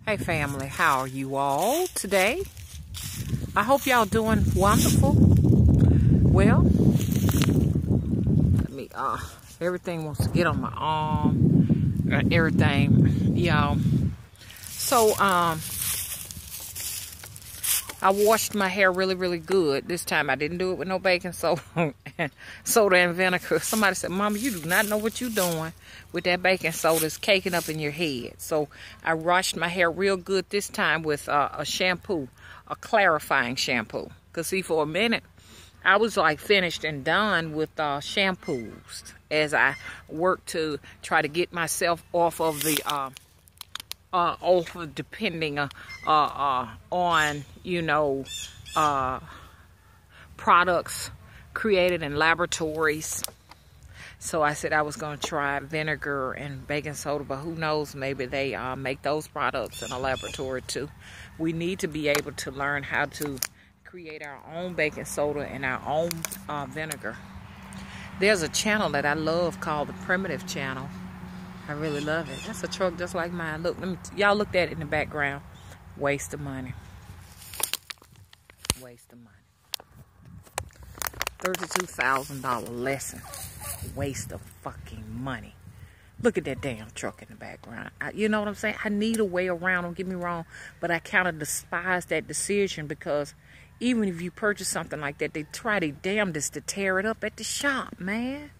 Hey family, how are you all today? I hope y'all doing wonderful. Well, let me everything wants to get on my arm, everything, y'all. So I washed my hair really good. This time I didn't do it with no baking soda and vinegar. Somebody said, Mama, you do not know what you're doing with that baking soda. It's caking up in your head. So I washed my hair real good this time with a shampoo, a clarifying shampoo. Because see, for a minute, I was like finished and done with shampoos as I worked to try to get myself off of the depending on, you know, products created in laboratories. So I said I was going to try vinegar and baking soda, but who knows, maybe they make those products in a laboratory too. We need to be able to learn how to create our own baking soda and our own vinegar. There's a channel that I love called the Primitive Channel. I really love it. That's a truck just like mine. Look, y'all looked at it in the background. Waste of money. Waste of money. $32,000 lesson. Waste of fucking money. Look at that damn truck in the background. You know what I'm saying? I need a way around, don't get me wrong, but I kind of despise that decision because even if you purchase something like that, they try their damnedest to tear it up at the shop, man.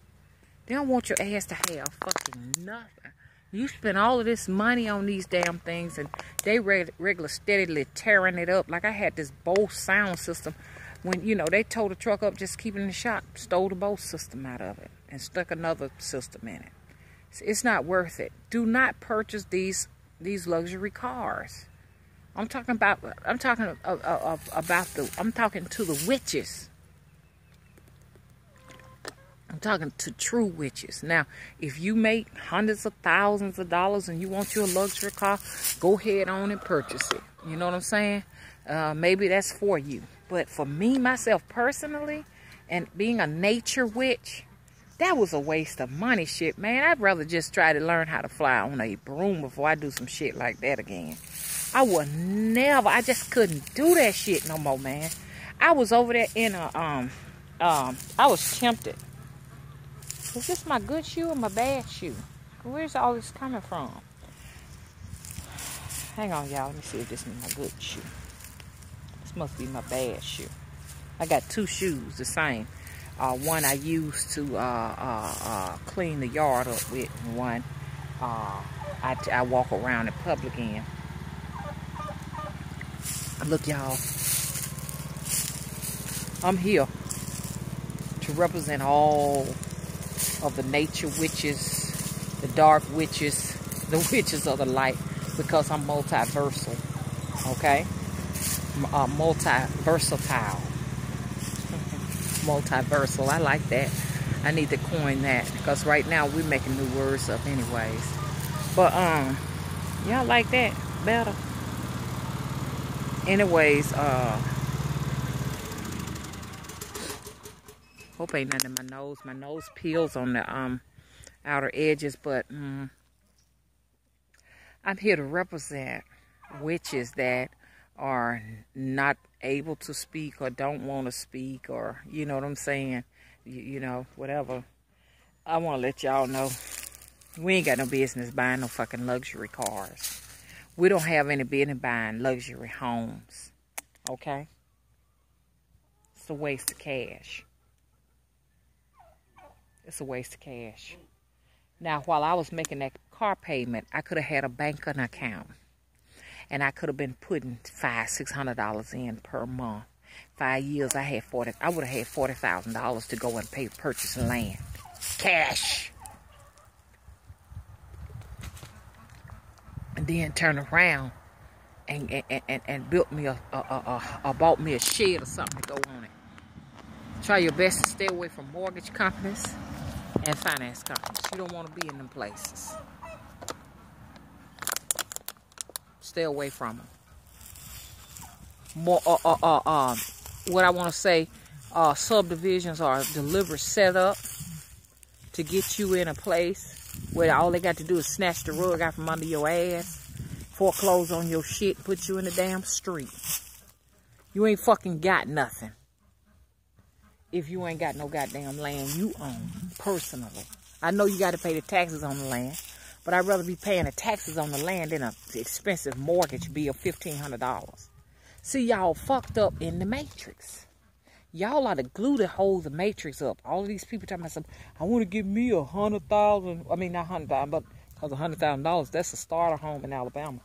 They don't want your ass to have fucking nothing. You spend all of this money on these damn things and they regular steadily tearing it up. Like I had this Bose sound system when, you know, they towed the truck up, just keep it in the shop, stole the Bose system out of it and stuck another system in it. It's not worth it. Do not purchase these luxury cars. I'm talking to the witches. I'm talking to true witches. Now, if you make hundreds of thousands of dollars and you want your luxury car, go ahead on and purchase it. You know what I'm saying? Maybe that's for you. But for me, myself personally, and being a nature witch, that was a waste of money shit, man. I'd rather just try to learn how to fly on a broom before I do some shit like that again. I would never, I just couldn't do that shit no more, man. I was over there in a, I was tempted. Is this my good shoe or my bad shoe? Where's all this coming from? Hang on, y'all. Let me see if this is my good shoe. This must be my bad shoe. I got two shoes, the same. One I use to clean the yard up with, and one I walk around in public in. Look, y'all. I'm here to represent all of the nature witches, the dark witches, the witches of the light, because I'm multiversal, okay? Multiversatile. Multiversal, I like that. I need to coin that, because right now we're making new words up anyways. But, y'all like that better? Anyways, hope ain't nothing in my nose. My nose peels on the outer edges, but I'm here to represent witches that are not able to speak or don't want to speak, or you know what I'm saying, you know, whatever. I want to let y'all know we ain't got no business buying no fucking luxury cars. We don't have any business buying luxury homes, okay? It's a waste of cash. It's a waste of cash. Now, while I was making that car payment, I could have had a banking account. And I could have been putting $500-600 in per month. 5 years, I would have had $40,000 to go and purchase land. Cash. And then turn around and built me bought me a shed or something to go on it. Try your best to stay away from mortgage companies and finance companies. You don't want to be in them places. Stay away from them. More, what I want to say, subdivisions are deliberate setup to get you in a place where all they got to do is snatch the rug out from under your ass foreclose on your shit and put you in the damn street. You ain't fucking got nothing. If you ain't got no goddamn land you own, personally. I know you got to pay the taxes on the land, but I'd rather be paying the taxes on the land than an expensive mortgage bill of $1,500. See, y'all fucked up in the matrix. Y'all are the glue that holds the matrix up. All of these people talking about something. I want to give me $100,000. I mean, not $100,000, but because $100,000, that's a starter home in Alabama.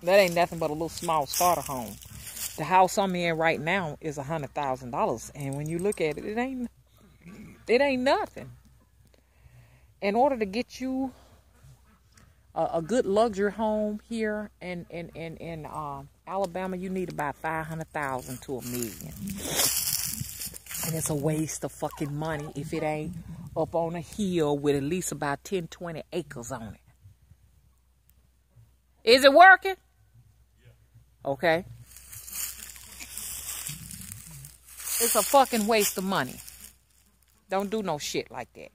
That ain't nothing but a little small starter home. The house I'm in right now is $100,000, and when you look at it, it ain't nothing. In order to get you a good luxury home here in Alabama, you need about $500,000 to $1 million. And it's a waste of fucking money if it ain't up on a hill with at least about 10, 20 acres on it. Is it working? Yeah. Okay. It's a fucking waste of money. Don't do no shit like that.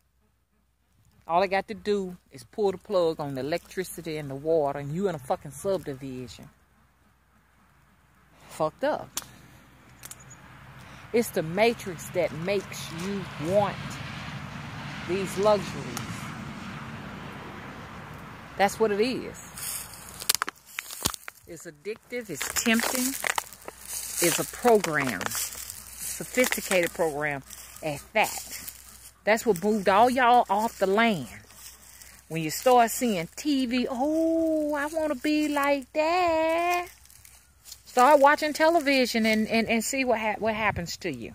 All I got to do is pull the plug on the electricity and the water, and you in a fucking subdivision. Fucked up. It's the matrix that makes you want these luxuries. That's what it is. It's addictive, it's tempting, it's a program. Sophisticated program at that. That's what moved all y'all off the land. When you start seeing TV, oh, I want to be like that. Start watching television and see what happens to you.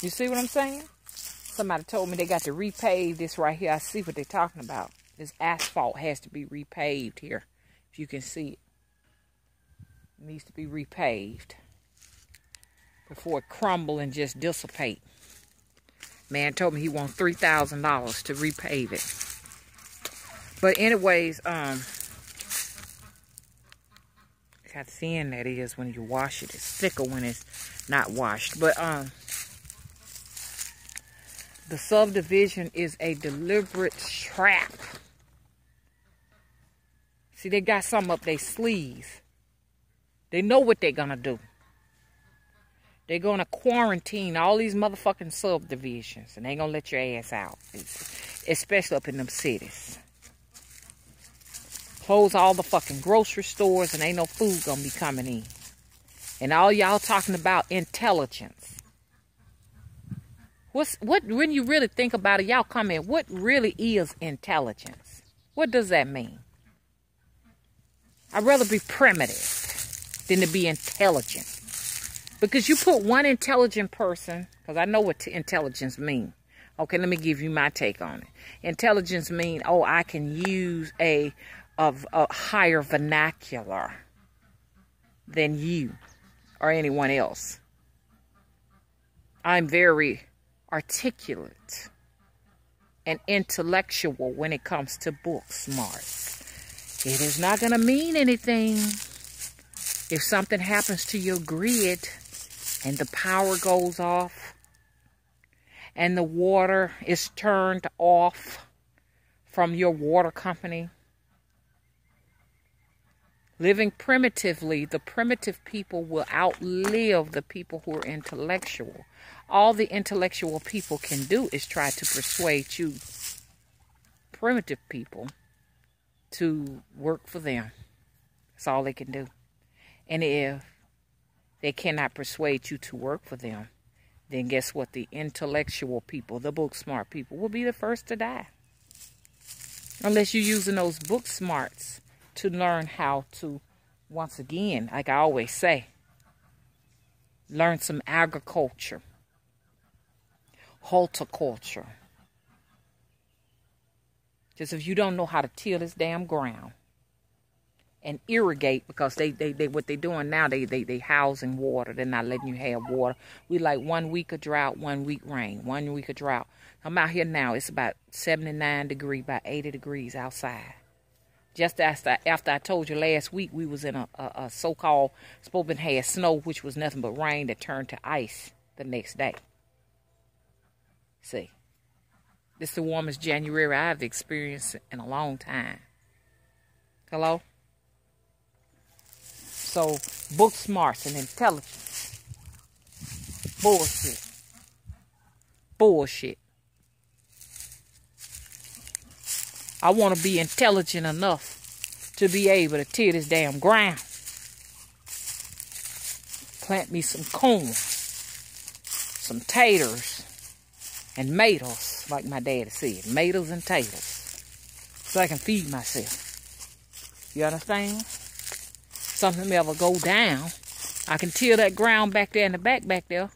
You see what I'm saying? Somebody told me they got to repave this right here. I see what they're talking about. This asphalt has to be repaved here. If you can see it. It needs to be repaved before it crumble and just dissipate. Man told me he wants $3,000 to repave it. But anyways, how thin that is when you wash it. It's thicker when it's not washed. But the subdivision is a deliberate trap. See, they got something up their sleeves. They know what they're gonna do. They're gonna quarantine all these motherfucking subdivisions, and they ain't gonna let your ass out, especially up in them cities. Close all the fucking grocery stores, and ain't no food gonna be coming in. And all y'all talking about intelligence. What when you really think about it, y'all comment, what really is intelligence? What does that mean? I'd rather be primitive than to be intelligent. Because you put one intelligent person, because I know what intelligence means. Okay, let me give you my take on it. Intelligence means, oh, I can use a higher vernacular than you or anyone else. I'm very articulate and intellectual when it comes to book smarts. It is not going to mean anything if something happens to your grid and the power goes off and the water is turned off from your water company. Living primitively, the primitive people will outlive the people who are intellectual. All the intellectual people can do is try to persuade you, primitive people, to work for them. That's all they can do. And if they cannot persuade you to work for them, then guess what? The intellectual people, the book smart people, will be the first to die. Unless you're using those book smarts to learn how to, once again, like I always say, learn some agriculture, horticulture. Just if you don't know how to till this damn ground and irrigate, because they what they doing now, they housing water. They're not letting you have water. We like 1 week of drought, 1 week rain, 1 week of drought. I'm out here now. It's about 79 degrees, about 80 degrees outside. Just after I told you last week, we was in a so-called, supposed to have snow, which was nothing but rain that turned to ice the next day. See, This is the warmest January I've experienced in a long time. Hello? So, book smarts and intelligence. Bullshit. Bullshit. I want to be intelligent enough to be able to till this damn ground. Plant me some corn, some taters, and tomatoes, like my daddy said. Tomatoes and taters. So I can feed myself. You understand? Something ever go down, I can till that ground back there in the back there.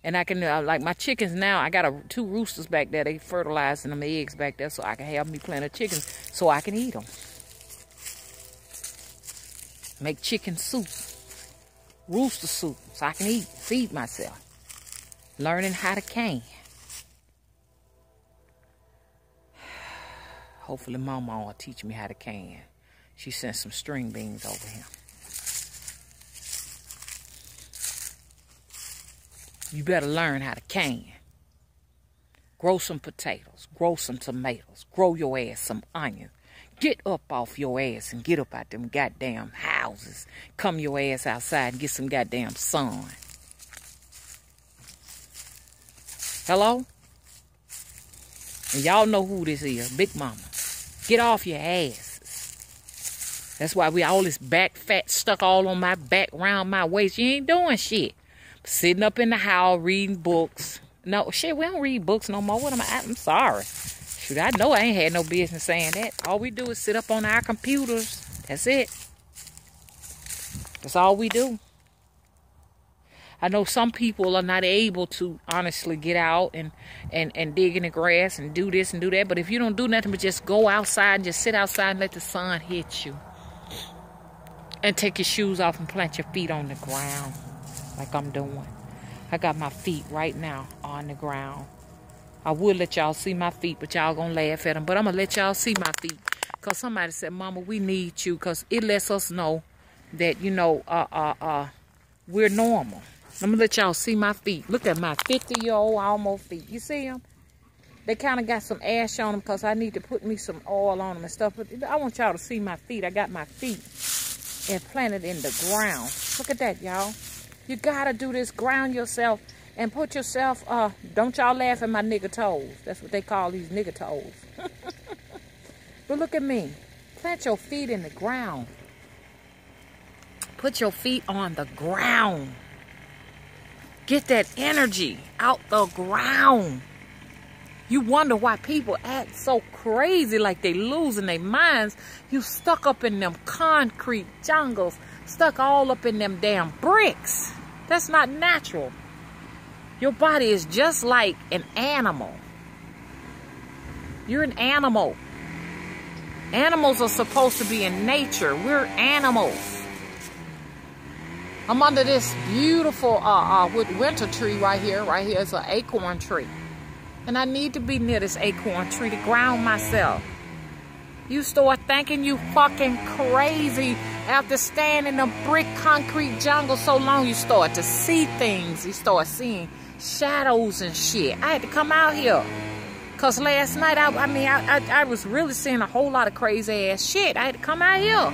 And I can, like my chickens now, I got 2 roosters back there. They fertilizing them eggs back there so I can have me plenty of chickens so I can eat them. Make chicken soup. Rooster soup so I can eat, feed myself. Learning how to can. Hopefully Mama will teach me how to can. She sent some string beans over here. You better learn how to can. Grow some potatoes. Grow some tomatoes. Grow your ass some onions. Get up off your ass and get up out them goddamn houses. Come your ass outside and get some goddamn sun. Hello? And y'all know who this is. Big Mama. Get off your asses. That's why we all this back fat stuck all on my back, round my waist. You ain't doing shit. Sitting up in the house reading books. No, shit, we don't read books no more. What am I? I'm sorry. Shoot, I know I ain't had no business saying that. All we do is sit up on our computers. That's it. That's all we do. I know some people are not able to honestly get out and dig in the grass and do this and do that. But if you don't do nothing but just go outside and just sit outside and let the sun hit you. And take your shoes off and plant your feet on the ground. Like I'm doing. I got my feet right now on the ground. I would let y'all see my feet, but y'all gonna laugh at them. But I'm gonna let y'all see my feet. Because somebody said, Mama, we need you. Because it lets us know that, you know, we're normal. I'm gonna let y'all see my feet. Look at my 50-year-old almost feet. You see them? They kind of got some ash on them because I need to put me some oil on them and stuff. But I want y'all to see my feet. I got my feet and planted in the ground. Look at that, y'all. You gotta do this. Ground yourself and put yourself, don't y'all laugh at my nigger toes. That's what they call these nigger toes. But look at me. Plant your feet in the ground. Put your feet on the ground. Get that energy out the ground. You wonder why people act so crazy like they losing their minds. You stuck up in them concrete jungles. Stuck all up in them damn bricks. That's not natural. Your body is just like an animal. You're an animal. Animals are supposed to be in nature. We're animals. I'm under this beautiful winter tree right here. Right here is an acorn tree. And I need to be near this acorn tree to ground myself. You start thinking you fucking crazy after standing in the brick concrete jungle so long. You start to see things. You start seeing shadows and shit. I had to come out here. Because last night, I was really seeing a whole lot of crazy ass shit. I had to come out here.